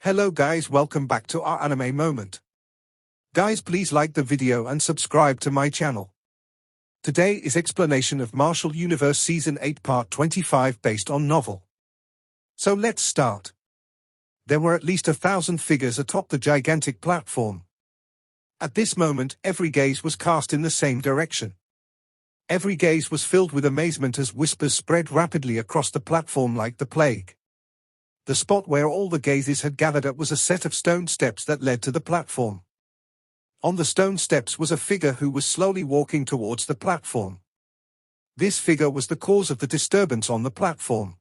Hello guys, welcome back to our anime moment. Guys, please like the video and subscribe to my channel. Today is explanation of Martial Universe Season 8 Part 25 based on novel. So let's start. There were at least 1,000 figures atop the gigantic platform. At this moment, every gaze was cast in the same direction. Every gaze was filled with amazement as whispers spread rapidly across the platform like the plague. The spot where all the gazes had gathered at was a set of stone steps that led to the platform. On the stone steps was a figure who was slowly walking towards the platform. This figure was the cause of the disturbance on the platform.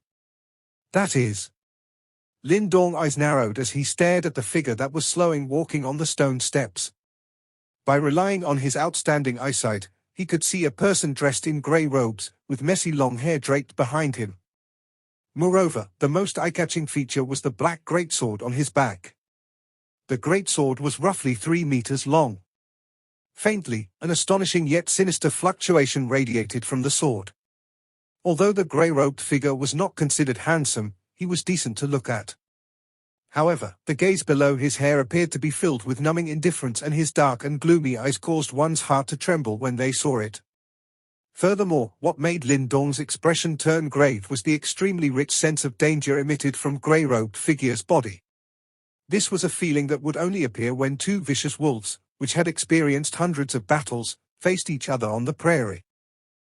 That is. Lin Dong's eyes narrowed as he stared at the figure that was slowly walking on the stone steps. By relying on his outstanding eyesight, he could see a person dressed in grey robes, with messy long hair draped behind him. Moreover, the most eye-catching feature was the black greatsword on his back. The greatsword was roughly 3 meters long. Faintly, an astonishing yet sinister fluctuation radiated from the sword. Although the grey-robed figure was not considered handsome, he was decent to look at. However, the gaze below his hair appeared to be filled with numbing indifference, and his dark and gloomy eyes caused one's heart to tremble when they saw it. Furthermore, what made Lin Dong's expression turn grave was the extremely rich sense of danger emitted from grey-robed figure's body. This was a feeling that would only appear when two vicious wolves, which had experienced hundreds of battles, faced each other on the prairie.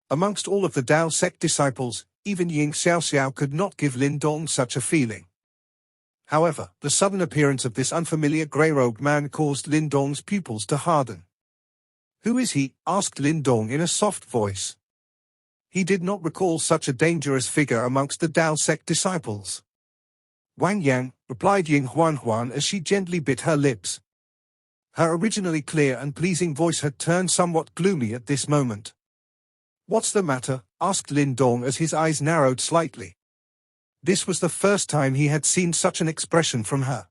Amongst all of the Dao sect disciples, even Ying Xiaoxiao could not give Lin Dong such a feeling. However, the sudden appearance of this unfamiliar grey-robed man caused Lin Dong's pupils to harden. "Who is he?" asked Lin Dong in a soft voice. He did not recall such a dangerous figure amongst the Dao sect disciples. "Wang Yang," replied Ying Huan as she gently bit her lips. Her originally clear and pleasing voice had turned somewhat gloomy at this moment. "What's the matter?" asked Lin Dong as his eyes narrowed slightly. This was the first time he had seen such an expression from her.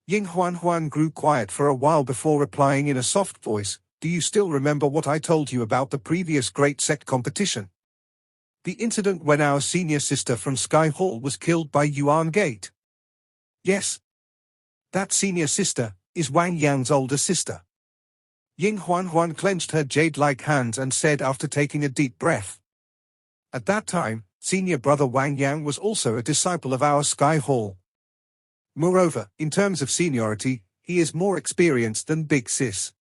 Ying Huan grew quiet for a while before replying in a soft voice, "Do you still remember what I told you about the previous Great Sect competition? The incident when our senior sister from Sky Hall was killed by Yuan Gate?" "Yes. That senior sister is Wang Yang's older sister." Ying Huan clenched her jade-like hands and said after taking a deep breath. "At that time, senior brother Wang Yang was also a disciple of our Sky Hall. Moreover, in terms of seniority, he is more experienced than Big Sis.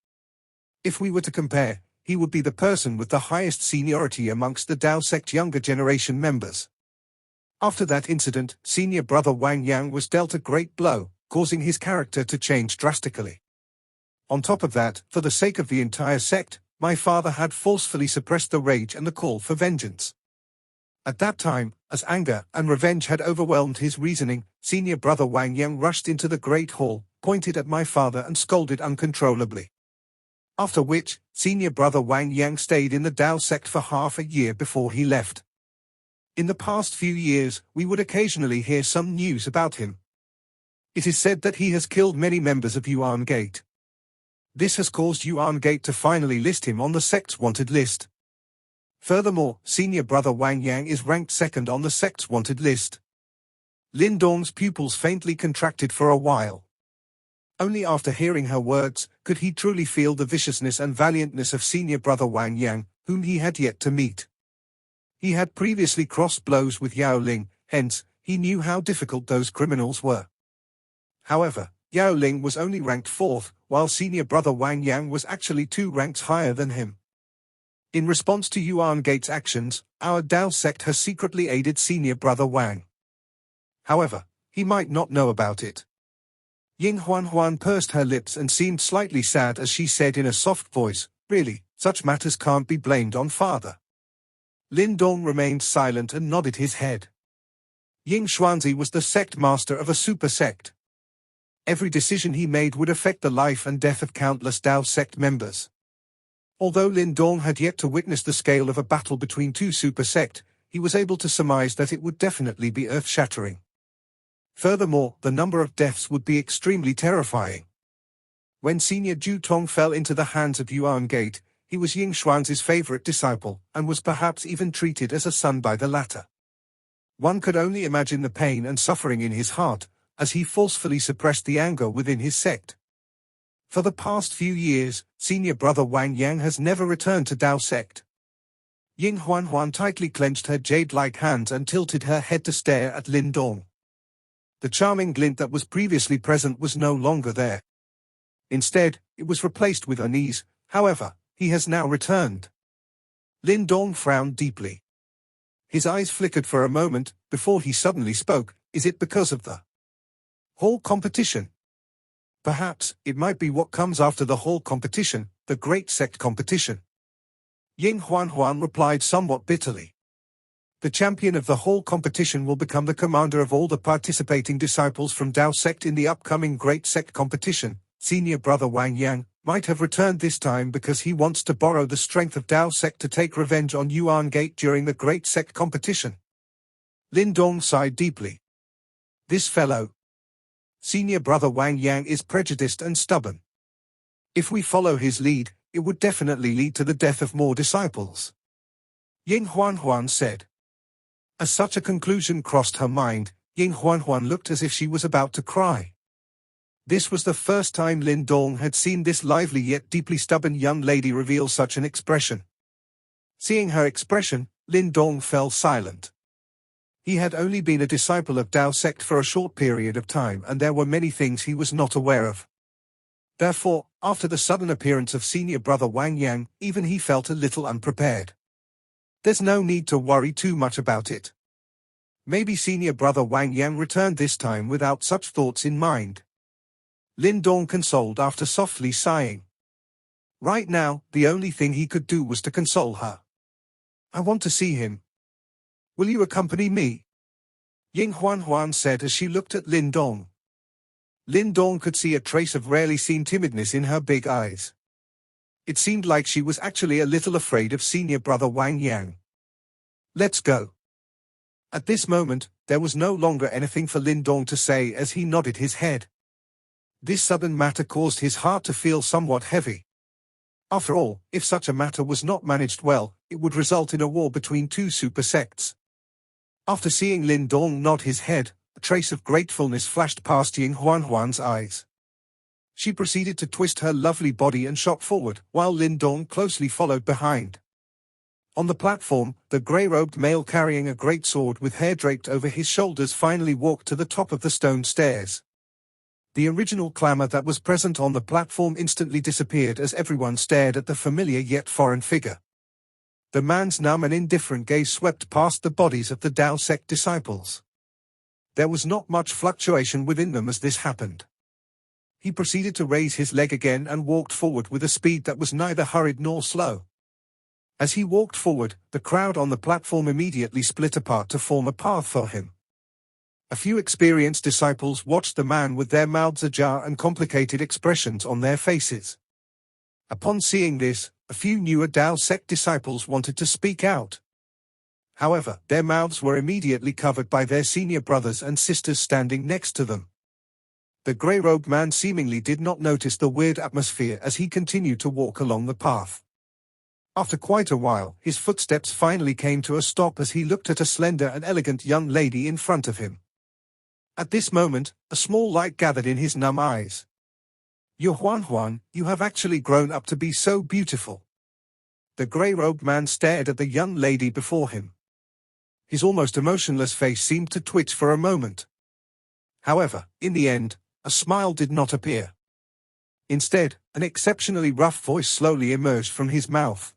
If we were to compare, he would be the person with the highest seniority amongst the Dao sect younger generation members. After that incident, senior brother Wang Yang was dealt a great blow, causing his character to change drastically. On top of that, for the sake of the entire sect, my father had forcefully suppressed the rage and the call for vengeance. At that time, as anger and revenge had overwhelmed his reasoning, senior brother Wang Yang rushed into the Great Hall, pointed at my father and scolded uncontrollably. After which, senior brother Wang Yang stayed in the Dao sect for half a year before he left. In the past few years, we would occasionally hear some news about him. It is said that he has killed many members of Yuan Gate. This has caused Yuan Gate to finally list him on the sect's wanted list. Furthermore, senior brother Wang Yang is ranked second on the sect's wanted list." Lin Dong's pupils faintly contracted for a while. Only after hearing her words could he truly feel the viciousness and valiantness of senior brother Wang Yang, whom he had yet to meet. He had previously crossed blows with Yao Ling, hence, he knew how difficult those criminals were. However, Yao Ling was only ranked 4th, while senior brother Wang Yang was actually 2 ranks higher than him. In response to Yuan Gate's actions, our Dao sect has secretly aided senior brother Wang. However, he might not know about it. Ying Huan pursed her lips and seemed slightly sad as she said in a soft voice, "Really, such matters can't be blamed on father." Lin Dong remained silent and nodded his head. Ying Xuanzi was the sect master of a super sect. Every decision he made would affect the life and death of countless Dao sect members. Although Lin Dong had yet to witness the scale of a battle between two super sect, he was able to surmise that it would definitely be earth-shattering. Furthermore, the number of deaths would be extremely terrifying. When senior Ju Tong fell into the hands of Yuan Gate, he was Ying Xuanzi's favorite disciple, and was perhaps even treated as a son by the latter. One could only imagine the pain and suffering in his heart, as he forcefully suppressed the anger within his sect. For the past few years, senior brother Wang Yang has never returned to Dao sect. Ying Huan tightly clenched her jade-like hands and tilted her head to stare at Lin Dong. The charming glint that was previously present was no longer there. Instead, it was replaced with unease. However, he has now returned. Lin Dong frowned deeply. His eyes flickered for a moment, before he suddenly spoke. Is it because of the whole competition? Perhaps, it might be what comes after the whole competition, the great sect competition. Ying Huan replied somewhat bitterly. The champion of the whole competition will become the commander of all the participating disciples from Dao sect in the upcoming great sect competition. Senior brother Wang Yang might have returned this time because he wants to borrow the strength of Dao sect to take revenge on Yuan Gate during the great sect competition. Lin Dong sighed deeply. This fellow, senior brother Wang Yang, is prejudiced and stubborn. If we follow his lead, it would definitely lead to the death of more disciples. Ying Huan said. As such a conclusion crossed her mind, Ying Huan looked as if she was about to cry. This was the first time Lin Dong had seen this lively yet deeply stubborn young lady reveal such an expression. Seeing her expression, Lin Dong fell silent. He had only been a disciple of Dao sect for a short period of time, and there were many things he was not aware of. Therefore, after the sudden appearance of senior brother Wang Yang, even he felt a little unprepared. There's no need to worry too much about it. Maybe senior brother Wang Yang returned this time without such thoughts in mind. Lin Dong consoled after softly sighing. Right now, the only thing he could do was to console her. I want to see him. Will you accompany me? Ying Huan said as she looked at Lin Dong. Lin Dong could see a trace of rarely seen timidness in her big eyes. It seemed like she was actually a little afraid of senior brother Wang Yang. Let's go. At this moment, there was no longer anything for Lin Dong to say as he nodded his head. This sudden matter caused his heart to feel somewhat heavy. After all, if such a matter was not managed well, it would result in a war between two super sects. After seeing Lin Dong nod his head, a trace of gratefulness flashed past Ying Huan's eyes. She proceeded to twist her lovely body and shot forward, while Lin Dong closely followed behind. On the platform, the grey-robed male carrying a great sword with hair draped over his shoulders finally walked to the top of the stone stairs. The original clamor that was present on the platform instantly disappeared as everyone stared at the familiar yet foreign figure. The man's numb and indifferent gaze swept past the bodies of the Dao sect disciples. There was not much fluctuation within them as this happened. He proceeded to raise his leg again and walked forward with a speed that was neither hurried nor slow. As he walked forward, the crowd on the platform immediately split apart to form a path for him. A few experienced disciples watched the man with their mouths ajar and complicated expressions on their faces. Upon seeing this, a few newer Dao sect disciples wanted to speak out. However, their mouths were immediately covered by their senior brothers and sisters standing next to them. The grey-robed man seemingly did not notice the weird atmosphere as he continued to walk along the path. After quite a while, his footsteps finally came to a stop as he looked at a slender and elegant young lady in front of him. At this moment, a small light gathered in his numb eyes. "You Huan, you have actually grown up to be so beautiful." The grey-robed man stared at the young lady before him. His almost emotionless face seemed to twitch for a moment. However, in the end, a smile did not appear. Instead, an exceptionally rough voice slowly emerged from his mouth.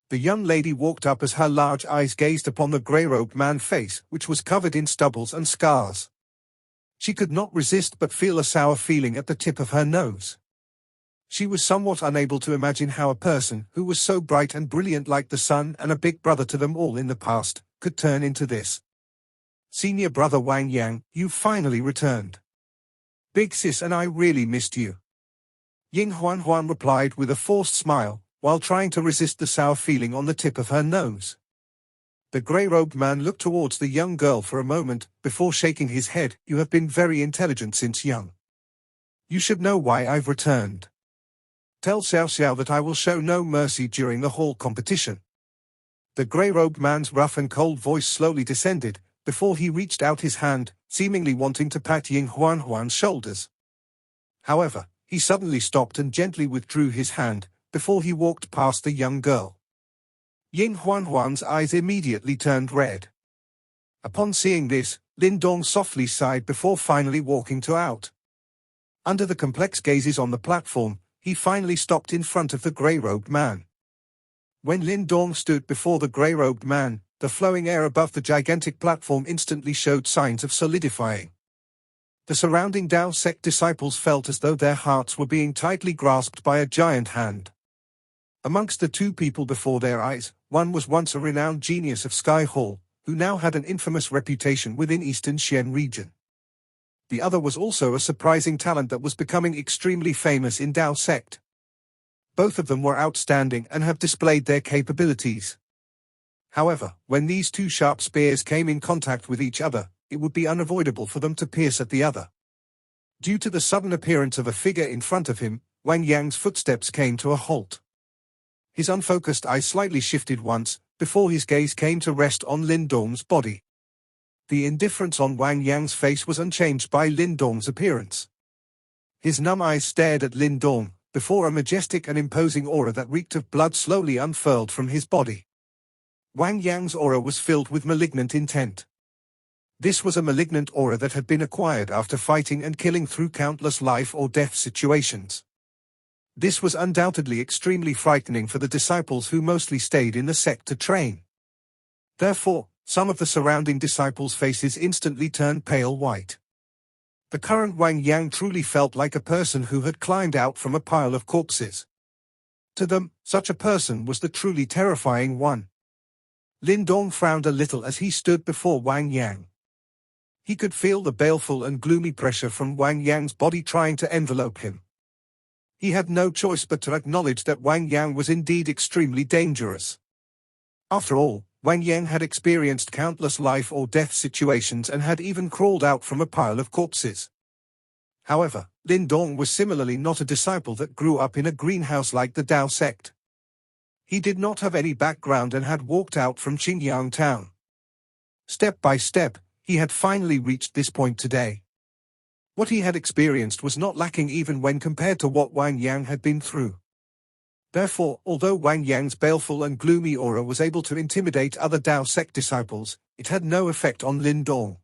The young lady walked up as her large eyes gazed upon the grey-robed man's face, which was covered in stubbles and scars. She could not resist but feel a sour feeling at the tip of her nose. She was somewhat unable to imagine how a person who was so bright and brilliant like the sun and a big brother to them all in the past, could turn into this. "Senior brother Wang Yang, you finally returned. Big sis and I really missed you." Ying Huan replied with a forced smile, while trying to resist the sour feeling on the tip of her nose. The grey-robed man looked towards the young girl for a moment, before shaking his head. "You have been very intelligent since young. You should know why I've returned. Tell Xiao that I will show no mercy during the whole competition." The grey-robed man's rough and cold voice slowly descended, before he reached out his hand, seemingly wanting to pat Ying Huan's shoulders. However, he suddenly stopped and gently withdrew his hand, before he walked past the young girl. Ying Huan's eyes immediately turned red. Upon seeing this, Lin Dong softly sighed before finally walking out. Under the complex gazes on the platform, he finally stopped in front of the grey-robed man. When Lin Dong stood before the grey-robed man, the flowing air above the gigantic platform instantly showed signs of solidifying. The surrounding Dao sect disciples felt as though their hearts were being tightly grasped by a giant hand. Amongst the two people before their eyes, one was once a renowned genius of Sky Hall, who now had an infamous reputation within Eastern Xian region. The other was also a surprising talent that was becoming extremely famous in Dao sect. Both of them were outstanding and have displayed their capabilities. However, when these two sharp spears came in contact with each other, it would be unavoidable for them to pierce at the other. Due to the sudden appearance of a figure in front of him, Wang Yang's footsteps came to a halt. His unfocused eyes slightly shifted once, before his gaze came to rest on Lin Dong's body. The indifference on Wang Yang's face was unchanged by Lin Dong's appearance. His numb eyes stared at Lin Dong, before a majestic and imposing aura that reeked of blood slowly unfurled from his body. Wang Yang's aura was filled with malignant intent. This was a malignant aura that had been acquired after fighting and killing through countless life or death situations. This was undoubtedly extremely frightening for the disciples who mostly stayed in the sect to train. Therefore, some of the surrounding disciples' faces instantly turned pale white. The current Wang Yang truly felt like a person who had climbed out from a pile of corpses. To them, such a person was the truly terrifying one. Lin Dong frowned a little as he stood before Wang Yang. He could feel the baleful and gloomy pressure from Wang Yang's body trying to envelope him. He had no choice but to acknowledge that Wang Yang was indeed extremely dangerous. After all, Wang Yang had experienced countless life or death situations and had even crawled out from a pile of corpses. However, Lin Dong was similarly not a disciple that grew up in a greenhouse like the Dao sect. He did not have any background and had walked out from Qingyang town. Step by step, he had finally reached this point today. What he had experienced was not lacking even when compared to what Wang Yang had been through. Therefore, although Wang Yang's baleful and gloomy aura was able to intimidate other Dao sect disciples, it had no effect on Lin Dong.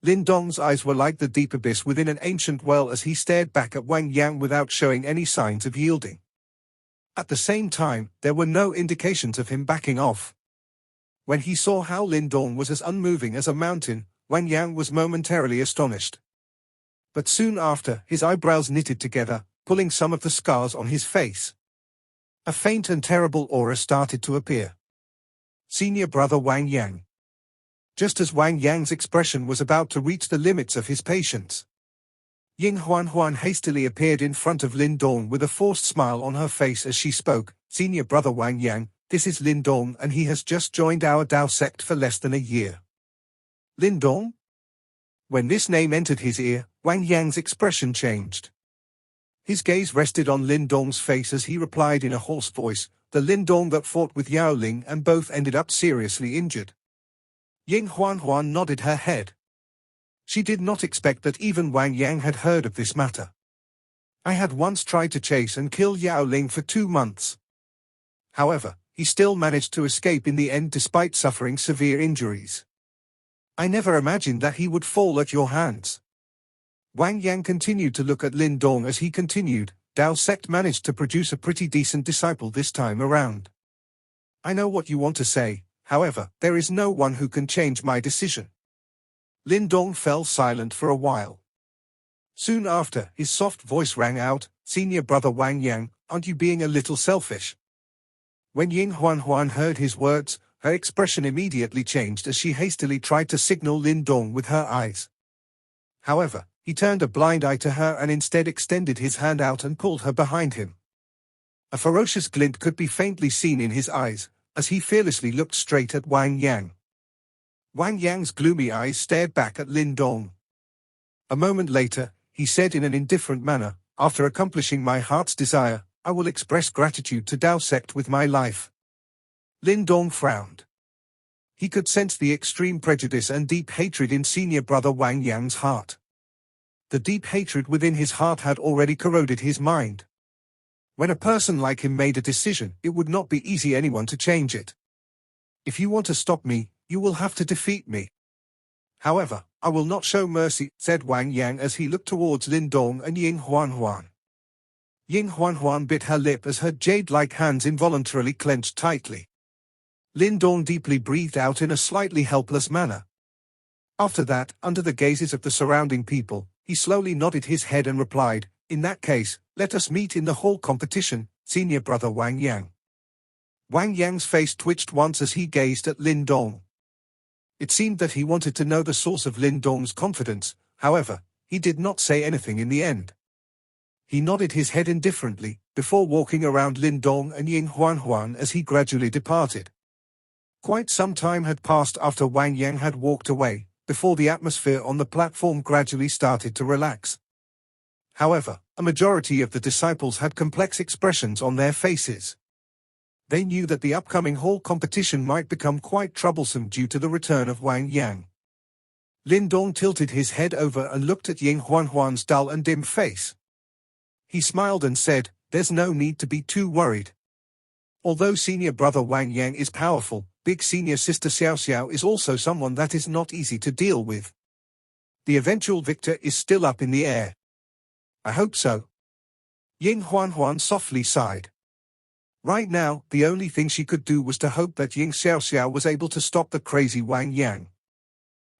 Lin Dong's eyes were like the deep abyss within an ancient well as he stared back at Wang Yang without showing any signs of yielding. At the same time, there were no indications of him backing off. When he saw how Lin Dong was as unmoving as a mountain, Wang Yang was momentarily astonished. But soon after, his eyebrows knitted together, pulling some of the scars on his face. A faint and terrible aura started to appear. Senior brother Wang Yang. Just as Wang Yang's expression was about to reach the limits of his patience, Ying Huan hastily appeared in front of Lin Dong with a forced smile on her face as she spoke. Senior brother Wang Yang, this is Lin Dong and he has just joined our Dao sect for less than a year. Lin Dong? When this name entered his ear, Wang Yang's expression changed. His gaze rested on Lin Dong's face as he replied in a hoarse voice, the Lin Dong that fought with Yao Ling and both ended up seriously injured. Ying Huan nodded her head. She did not expect that even Wang Yang had heard of this matter. I had once tried to chase and kill Yao Ling for 2 months. However, he still managed to escape in the end despite suffering severe injuries. I never imagined that he would fall at your hands. Wang Yang continued to look at Lin Dong as he continued, Dao sect managed to produce a pretty decent disciple this time around. I know what you want to say, however, there is no one who can change my decision. Lin Dong fell silent for a while. Soon after, his soft voice rang out, Senior brother Wang Yang, aren't you being a little selfish? When Ying Huan heard his words, her expression immediately changed as she hastily tried to signal Lin Dong with her eyes. However, he turned a blind eye to her and instead extended his hand out and pulled her behind him. A ferocious glint could be faintly seen in his eyes, as he fearlessly looked straight at Wang Yang. Wang Yang's gloomy eyes stared back at Lin Dong. A moment later, he said in an indifferent manner, after accomplishing my heart's desire, I will express gratitude to Dao sect with my life. Lin Dong frowned. He could sense the extreme prejudice and deep hatred in senior brother Wang Yang's heart. The deep hatred within his heart had already corroded his mind. When a person like him made a decision, it would not be easy anyone to change it. If you want to stop me, you will have to defeat me. However, I will not show mercy, said Wang Yang as he looked towards Lin Dong and Ying Huanhuan. Ying Huanhuan bit her lip as her jade-like hands involuntarily clenched tightly. Lin Dong deeply breathed out in a slightly helpless manner. After that, under the gazes of the surrounding people, he slowly nodded his head and replied, "In that case, let us meet in the whole competition, senior brother Wang Yang." Wang Yang's face twitched once as he gazed at Lin Dong. It seemed that he wanted to know the source of Lin Dong's confidence, however, he did not say anything in the end. He nodded his head indifferently, before walking around Lin Dong and Ying Huanhuan as he gradually departed. Quite some time had passed after Wang Yang had walked away, before the atmosphere on the platform gradually started to relax. However, a majority of the disciples had complex expressions on their faces. They knew that the upcoming hall competition might become quite troublesome due to the return of Wang Yang. Lin Dong tilted his head over and looked at Ying Huanhuan's dull and dim face. He smiled and said, "There's no need to be too worried. Although senior brother Wang Yang is powerful, big senior sister Xiao Xiao is also someone that is not easy to deal with. The eventual victor is still up in the air." "I hope so." Ying Huanhuan softly sighed. Right now, the only thing she could do was to hope that Ying Xiao Xiao was able to stop the crazy Wang Yang.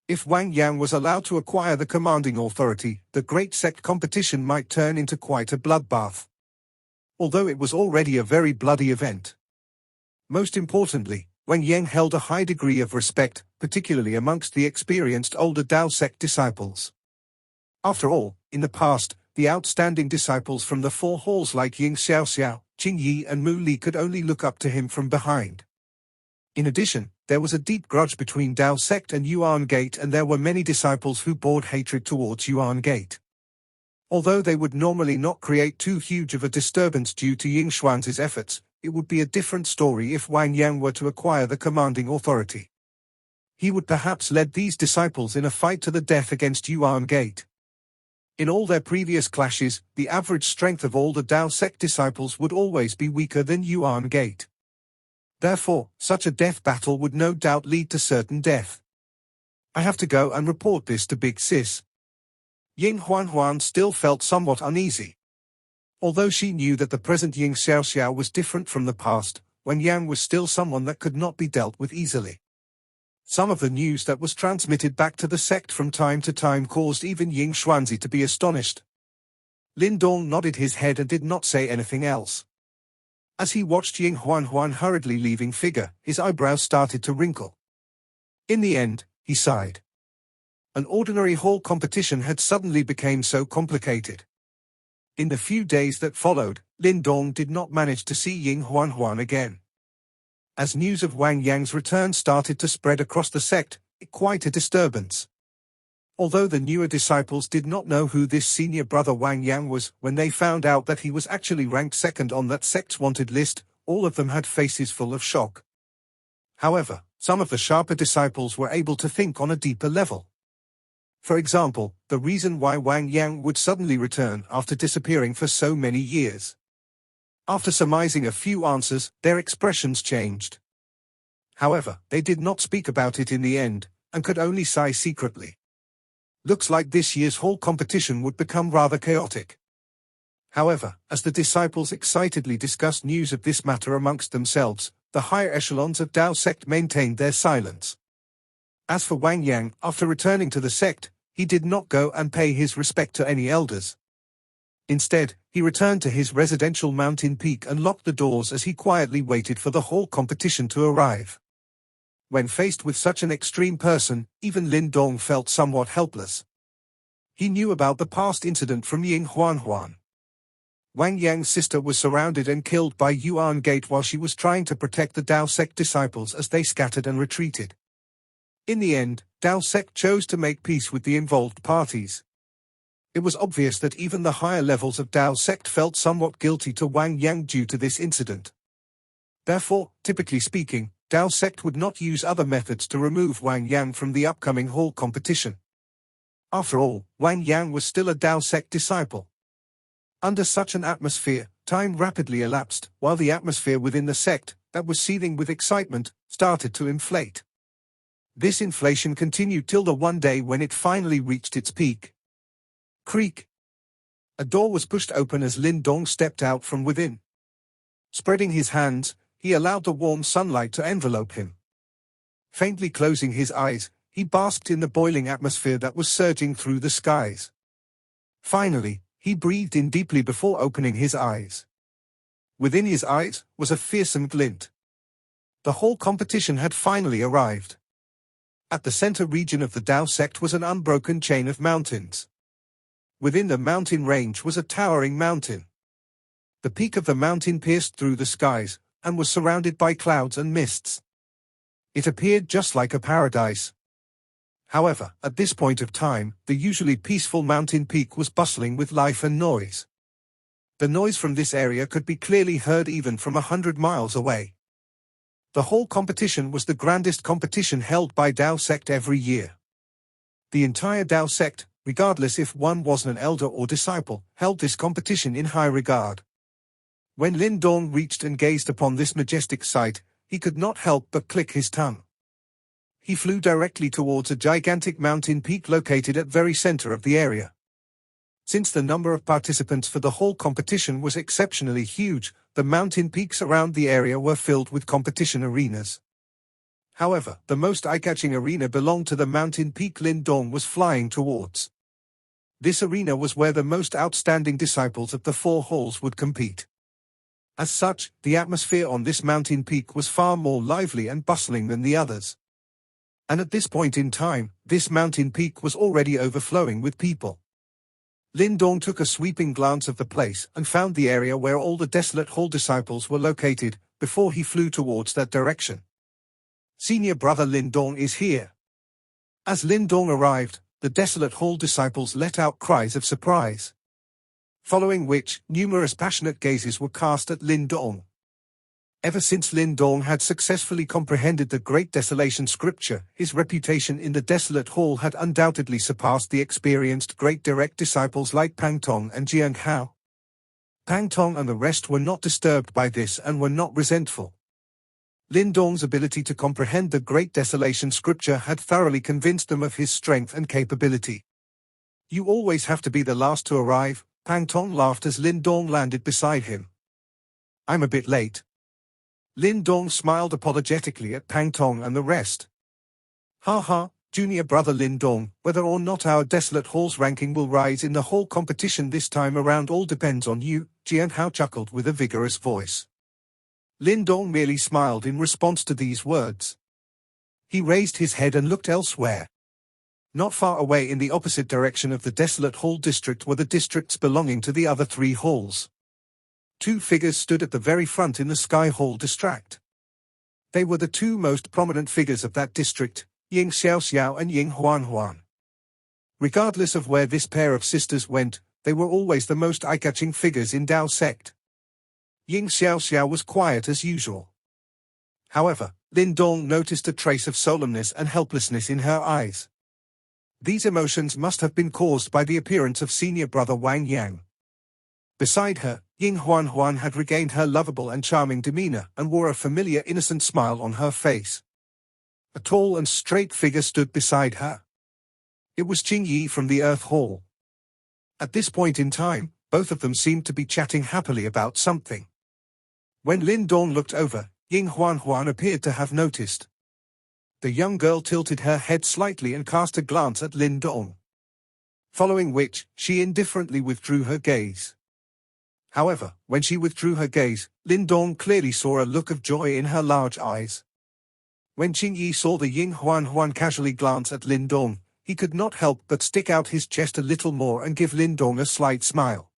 If Wang Yang was allowed to acquire the commanding authority, the great sect competition might turn into quite a bloodbath. Although it was already a very bloody event. Most importantly, Wang Yang held a high degree of respect, particularly amongst the experienced older Dao sect disciples. After all, in the past, the outstanding disciples from the four halls like Ying Xiao Xiao, Qing Yi and Mu Li could only look up to him from behind. In addition, there was a deep grudge between Dao sect and Yuan Gate, and there were many disciples who bore hatred towards Yuan Gate. Although they would normally not create too huge of a disturbance due to Ying Xuan's efforts, it would be a different story if Wang Yang were to acquire the commanding authority. He would perhaps lead these disciples in a fight to the death against Yuan Gate. In all their previous clashes, the average strength of all the Dao sect disciples would always be weaker than Yuan Gate. Therefore, such a death battle would no doubt lead to certain death. "I have to go and report this to Big Sis." Ying Huanhuan still felt somewhat uneasy. Although she knew that the present Ying Xiao Xiao was different from the past, Wang Yang was still someone that could not be dealt with easily. Some of the news that was transmitted back to the sect from time to time caused even Ying Xuanzi to be astonished. Lin Dong nodded his head and did not say anything else. As he watched Ying Huanhuan hurriedly leaving figure, his eyebrows started to wrinkle. In the end, he sighed. An ordinary hall competition had suddenly become so complicated. In the few days that followed, Lin Dong did not manage to see Ying Huanhuan again. As news of Wang Yang's return started to spread across the sect, quite a disturbance. Although the newer disciples did not know who this senior brother Wang Yang was, when they found out that he was actually ranked second on that sect's wanted list, all of them had faces full of shock. However, some of the sharper disciples were able to think on a deeper level. For example, the reason why Wang Yang would suddenly return after disappearing for so many years. After surmising a few answers, their expressions changed. However, they did not speak about it in the end, and could only sigh secretly. Looks like this year's hall competition would become rather chaotic. However, as the disciples excitedly discussed news of this matter amongst themselves, the higher echelons of Dao sect maintained their silence. As for Wang Yang, after returning to the sect, he did not go and pay his respect to any elders. Instead, he returned to his residential mountain peak and locked the doors as he quietly waited for the hall competition to arrive. When faced with such an extreme person, even Lin Dong felt somewhat helpless. He knew about the past incident from Ying Huanhuan. Wang Yang's sister was surrounded and killed by Yuan Gate while she was trying to protect the Dao sect disciples as they scattered and retreated. In the end, Dao sect chose to make peace with the involved parties. It was obvious that even the higher levels of Dao sect felt somewhat guilty to Wang Yang due to this incident. Therefore, typically speaking, Dao sect would not use other methods to remove Wang Yang from the upcoming hall competition. After all, Wang Yang was still a Dao sect disciple. Under such an atmosphere, time rapidly elapsed, while the atmosphere within the sect, that was seething with excitement, started to inflate. This inflation continued till the one day when it finally reached its peak. Creak. A door was pushed open as Lin Dong stepped out from within. Spreading his hands, he allowed the warm sunlight to envelope him. Faintly closing his eyes, he basked in the boiling atmosphere that was surging through the skies. Finally, he breathed in deeply before opening his eyes. Within his eyes was a fearsome glint. The whole competition had finally arrived. At the center region of the Dao sect was an unbroken chain of mountains. Within the mountain range was a towering mountain. The peak of the mountain pierced through the skies, and was surrounded by clouds and mists. It appeared just like a paradise. However, at this point of time, the usually peaceful mountain peak was bustling with life and noise. The noise from this area could be clearly heard even from 100 miles away. The whole competition was the grandest competition held by Dao sect every year. The entire Dao sect, regardless if one was an elder or disciple, held this competition in high regard. When Lin Dong reached and gazed upon this majestic sight, he could not help but click his tongue. He flew directly towards a gigantic mountain peak located at very center of the area. Since the number of participants for the whole competition was exceptionally huge, the mountain peaks around the area were filled with competition arenas. However, the most eye-catching arena belonged to the mountain peak Lin Dong was flying towards. This arena was where the most outstanding disciples of the four halls would compete. As such, the atmosphere on this mountain peak was far more lively and bustling than the others. And at this point in time, this mountain peak was already overflowing with people. Lin Dong took a sweeping glance of the place and found the area where all the desolate hall disciples were located, before he flew towards that direction. Senior brother Lin Dong is here. As Lin Dong arrived, the desolate hall disciples let out cries of surprise. Following which, numerous passionate gazes were cast at Lin Dong. Ever since Lin Dong had successfully comprehended the Great Desolation scripture, his reputation in the desolate hall had undoubtedly surpassed the experienced great direct disciples like Pang Tong and Jiang Hao. Pang Tong and the rest were not disturbed by this and were not resentful. Lin Dong's ability to comprehend the Great Desolation scripture had thoroughly convinced them of his strength and capability. You always have to be the last to arrive, Pang Tong laughed as Lin Dong landed beside him. I'm a bit late. Lin Dong smiled apologetically at Pang Tong and the rest. Ha ha, junior brother Lin Dong, whether or not our desolate hall's ranking will rise in the whole competition this time around all depends on you, Jiang Hao chuckled with a vigorous voice. Lin Dong merely smiled in response to these words. He raised his head and looked elsewhere. Not far away in the opposite direction of the desolate hall district were the districts belonging to the other three halls. Two figures stood at the very front in the Sky Hall district. They were the two most prominent figures of that district, Ying Xiaoxiao and Ying Huanhuan. Regardless of where this pair of sisters went, they were always the most eye-catching figures in Dao sect. Ying Xiaoxiao was quiet as usual. However, Lin Dong noticed a trace of solemnness and helplessness in her eyes. These emotions must have been caused by the appearance of senior brother Wang Yang. Beside her, Ying Huanhuan had regained her lovable and charming demeanor and wore a familiar innocent smile on her face. A tall and straight figure stood beside her. It was Qing Yi from the Earth Hall. At this point in time, both of them seemed to be chatting happily about something. When Lin Dong looked over, Ying Huanhuan appeared to have noticed. The young girl tilted her head slightly and cast a glance at Lin Dong. Following which, she indifferently withdrew her gaze. However, when she withdrew her gaze, Lin Dong clearly saw a look of joy in her large eyes. When Qing Yi saw the Ying Huanhuan casually glance at Lin Dong, he could not help but stick out his chest a little more and give Lin Dong a slight smile.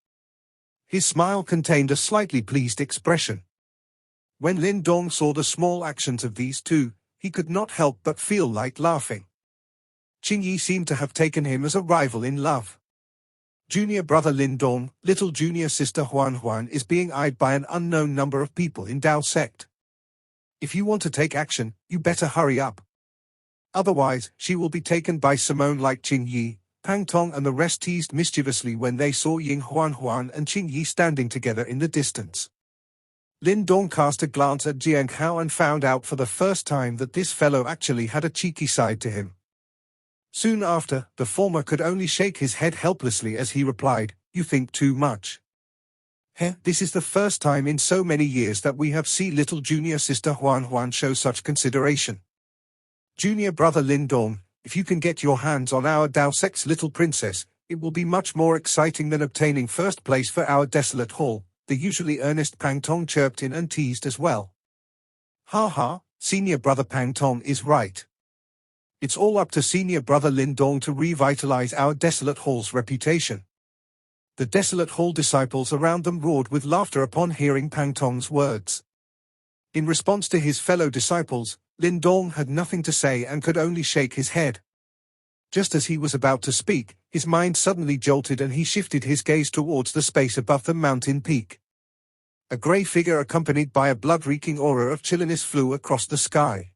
His smile contained a slightly pleased expression. When Lin Dong saw the small actions of these two, he could not help but feel like laughing. Qing Yi seemed to have taken him as a rival in love. Junior brother Lin Dong, little junior sister Huanhuan is being eyed by an unknown number of people in Dao sect. If you want to take action, you better hurry up. Otherwise, she will be taken by Simone like Qing Yi. Pang Tong and the rest teased mischievously when they saw Ying Huan and Qing Yi standing together in the distance. Lin Dong cast a glance at Jiang Hao and found out for the first time that this fellow actually had a cheeky side to him. Soon after, the former could only shake his head helplessly as he replied, "You think too much. This is the first time in so many years that we have seen little junior sister Huan show such consideration. Junior brother Lin Dong, if you can get your hands on our Dao Sect's little princess, it will be much more exciting than obtaining first place for our desolate hall," the usually earnest Pang Tong chirped in and teased as well. "Ha ha, senior brother Pang Tong is right. It's all up to senior brother Lin Dong to revitalize our desolate hall's reputation." The desolate hall disciples around them roared with laughter upon hearing Pang Tong's words. In response to his fellow disciples, Lin Dong had nothing to say and could only shake his head. Just as he was about to speak, his mind suddenly jolted and he shifted his gaze towards the space above the mountain peak. A grey figure accompanied by a blood-reeking aura of chilliness flew across the sky.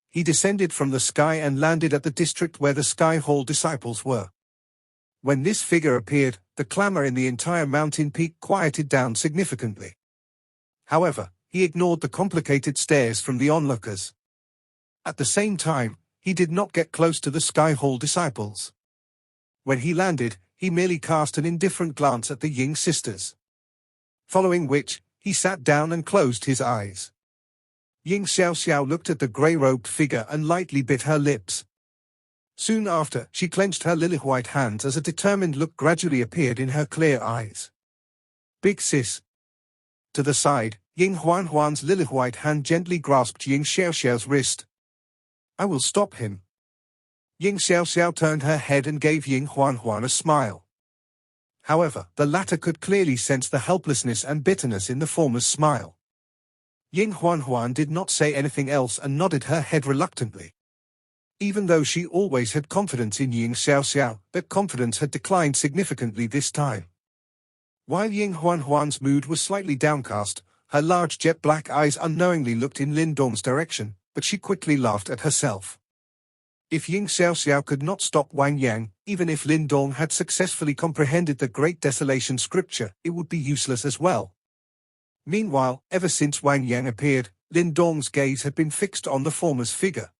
He descended from the sky and landed at the district where the Sky Hall disciples were. When this figure appeared, the clamor in the entire mountain peak quieted down significantly. However, he ignored the complicated stares from the onlookers. At the same time, he did not get close to the Sky Hall disciples. When he landed, he merely cast an indifferent glance at the Ying sisters. Following which, he sat down and closed his eyes. Ying Xiaoxiao looked at the grey-robed figure and lightly bit her lips. Soon after, she clenched her lily-white hands as a determined look gradually appeared in her clear eyes. "Big sis." To the side, Ying Huan's lily-white hand gently grasped Ying Xiaoxiao's wrist. "I will stop him." Ying Xiaoxiao turned her head and gave Ying Huan a smile. However, the latter could clearly sense the helplessness and bitterness in the former's smile. Ying Huan did not say anything else and nodded her head reluctantly. Even though she always had confidence in Ying Xiaoxiao, that confidence had declined significantly this time. While Ying Huan's mood was slightly downcast, her large jet-black eyes unknowingly looked in Lin Dong's direction, but she quickly laughed at herself. If Ying Xiaoxiao could not stop Wang Yang, even if Lin Dong had successfully comprehended the Great Desolation scripture, it would be useless as well. Meanwhile, ever since Wang Yang appeared, Lin Dong's gaze had been fixed on the former's figure.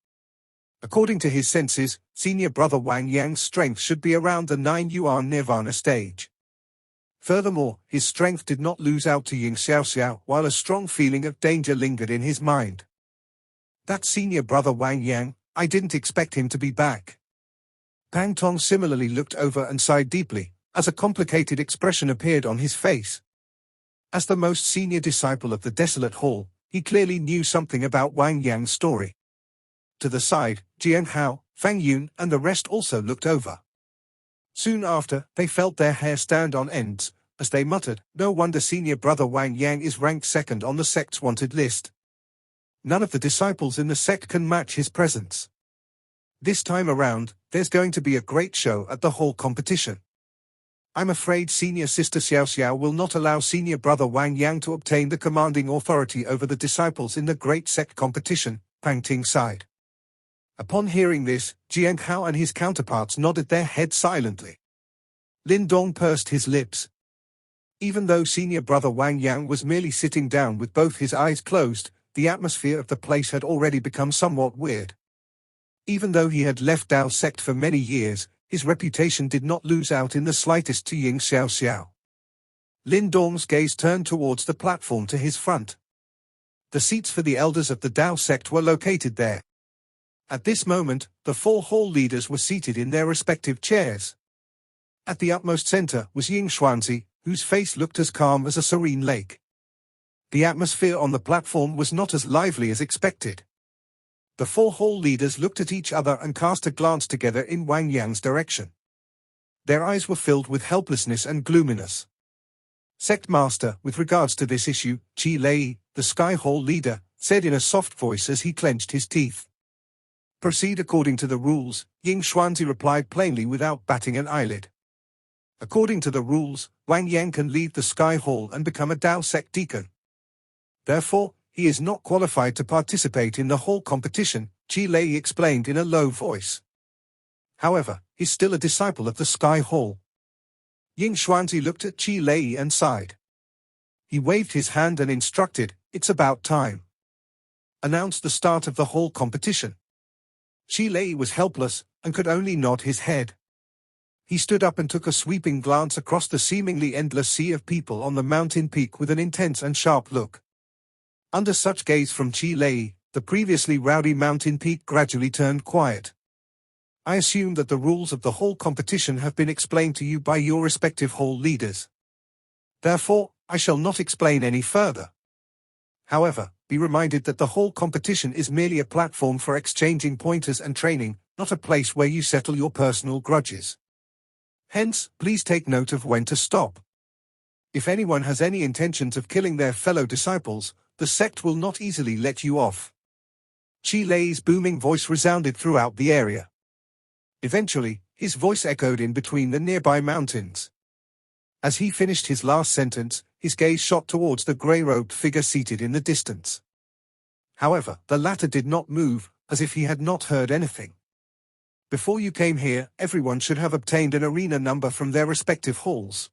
According to his senses, senior brother Wang Yang's strength should be around the 9 Yuan Nirvana stage. Furthermore, his strength did not lose out to Ying Xiaoxiao, while a strong feeling of danger lingered in his mind. That senior brother Wang Yang, I didn't expect him to be back. Pang Tong similarly looked over and sighed deeply, as a complicated expression appeared on his face. As the most senior disciple of the Desolate Hall, he clearly knew something about Wang Yang's story. To the side, Jiang Hao, Fang Yun and the rest also looked over. Soon after, they felt their hair stand on ends, as they muttered, "No wonder senior brother Wang Yang is ranked second on the sect's wanted list. None of the disciples in the sect can match his presence. This time around, there's going to be a great show at the hall competition. I'm afraid senior sister Xiaoxiao will not allow senior brother Wang Yang to obtain the commanding authority over the disciples in the great sect competition," Pang Ting sighed. Upon hearing this, Jiang Hao and his counterparts nodded their heads silently. Lin Dong pursed his lips. Even though senior brother Wang Yang was merely sitting down with both his eyes closed, the atmosphere of the place had already become somewhat weird. Even though he had left Dao sect for many years, his reputation did not lose out in the slightest to Ying Xiaoxiao. Lin Dong's gaze turned towards the platform to his front. The seats for the elders of the Dao sect were located there. At this moment, the 4 hall leaders were seated in their respective chairs. At the utmost center was Ying Xuanzi, whose face looked as calm as a serene lake. The atmosphere on the platform was not as lively as expected. The 4 hall leaders looked at each other and cast a glance together in Wang Yang's direction. Their eyes were filled with helplessness and gloominess. "Sect Master, with regards to this issue," Qi Lei, the Sky Hall leader, said in a soft voice as he clenched his teeth. "Proceed according to the rules," Ying Xuanzi replied plainly without batting an eyelid. According to the rules, Wang Yang can leave the Sky Hall and become a Dao sect deacon. Therefore, he is not qualified to participate in the whole competition, Chi Lei explained in a low voice. However, he's still a disciple of the Sky Hall. Ying Xuanzi looked at Chi Lei and sighed. He waved his hand and instructed, "It's about time." Announced the start of the whole competition. Chi Lei was helpless, and could only nod his head. He stood up and took a sweeping glance across the seemingly endless sea of people on the mountain peak with an intense and sharp look. Under such gaze from Chi Lei, the previously rowdy mountain peak gradually turned quiet. "I assume that the rules of the whole competition have been explained to you by your respective hall leaders. Therefore, I shall not explain any further. However, be reminded that the whole competition is merely a platform for exchanging pointers and training, not a place where you settle your personal grudges. Hence, please take note of when to stop. If anyone has any intentions of killing their fellow disciples, the sect will not easily let you off." Chi Lei's booming voice resounded throughout the area. Eventually, his voice echoed in between the nearby mountains. As he finished his last sentence, his gaze shot towards the grey-robed figure seated in the distance. However, the latter did not move, as if he had not heard anything. "Before you came here, everyone should have obtained an arena number from their respective halls.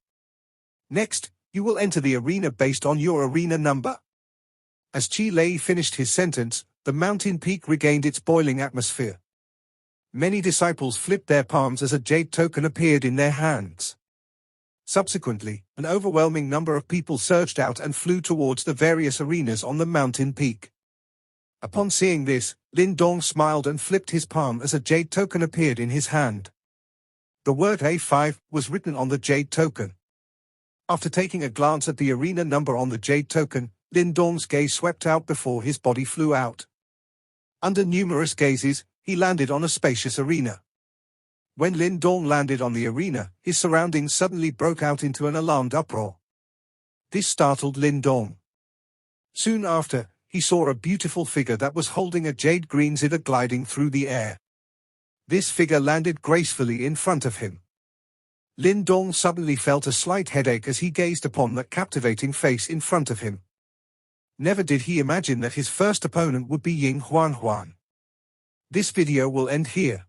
Next, you will enter the arena based on your arena number." As Chi Lei finished his sentence, the mountain peak regained its boiling atmosphere. Many disciples flipped their palms as a jade token appeared in their hands. Subsequently, an overwhelming number of people surged out and flew towards the various arenas on the mountain peak. Upon seeing this, Lin Dong smiled and flipped his palm as a jade token appeared in his hand. The word A5 was written on the jade token. After taking a glance at the arena number on the jade token, Lin Dong's gaze swept out before his body flew out. Under numerous gazes, he landed on a spacious arena. When Lin Dong landed on the arena, his surroundings suddenly broke out into an alarmed uproar. This startled Lin Dong. Soon after, he saw a beautiful figure that was holding a jade green zither gliding through the air. This figure landed gracefully in front of him. Lin Dong suddenly felt a slight headache as he gazed upon that captivating face in front of him. Never did he imagine that his first opponent would be Ying Huan. This video will end here.